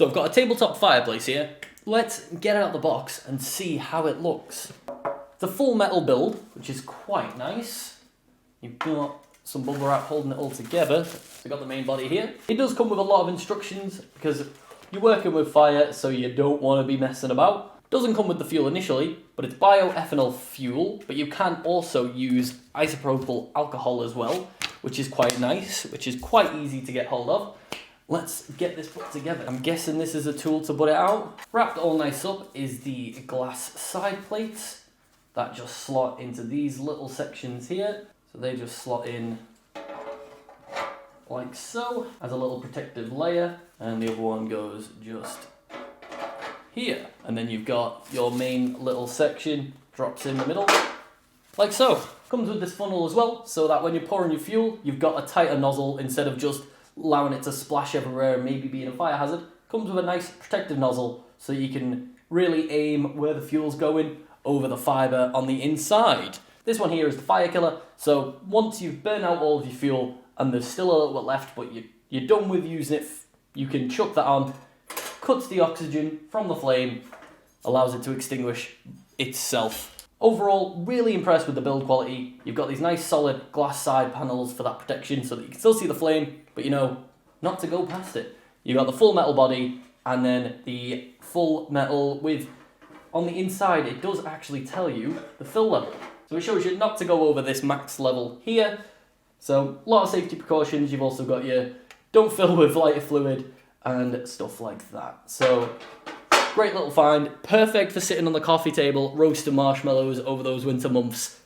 So I've got a tabletop fireplace here. Let's get it out of the box and see how it looks. It's a full metal build, which is quite nice. You've got some bubble wrap holding it all together. We've got the main body here. It does come with a lot of instructions because you're working with fire, so you don't want to be messing about. Doesn't come with the fuel initially, but it's bioethanol fuel, but you can also use isopropyl alcohol as well, which is quite nice, which is quite easy to get hold of. Let's get this put together. I'm guessing this is a tool to put it out. Wrapped all nice up is the glass side plates that just slot into these little sections here. So they just slot in like so, as a little protective layer, and the other one goes just here. And then you've got your main little section, drops in the middle, like so. Comes with this funnel as well, so that when you're pouring your fuel, you've got a tighter nozzle instead of just allowing it to splash everywhere and maybe being a fire hazard. Comes with a nice protective nozzle, so you can really aim where the fuel's going over the fibre on the inside. This one here is the fire killer, so once you've burned out all of your fuel and there's still a little bit left, but you're done with using it, you can chuck that on, cuts the oxygen from the flame, allows it to extinguish itself. Overall, really impressed with the build quality. You've got these nice solid glass side panels for that protection so that you can still see the flame, but you know, not to go past it. You've got the full metal body and then the full metal with, on the inside, it does actually tell you the fill level. So it shows you not to go over this max level here. So a lot of safety precautions. You've also got your don't fill with lighter fluid and stuff like that. So great little find, perfect for sitting on the coffee table, roasting marshmallows over those winter months.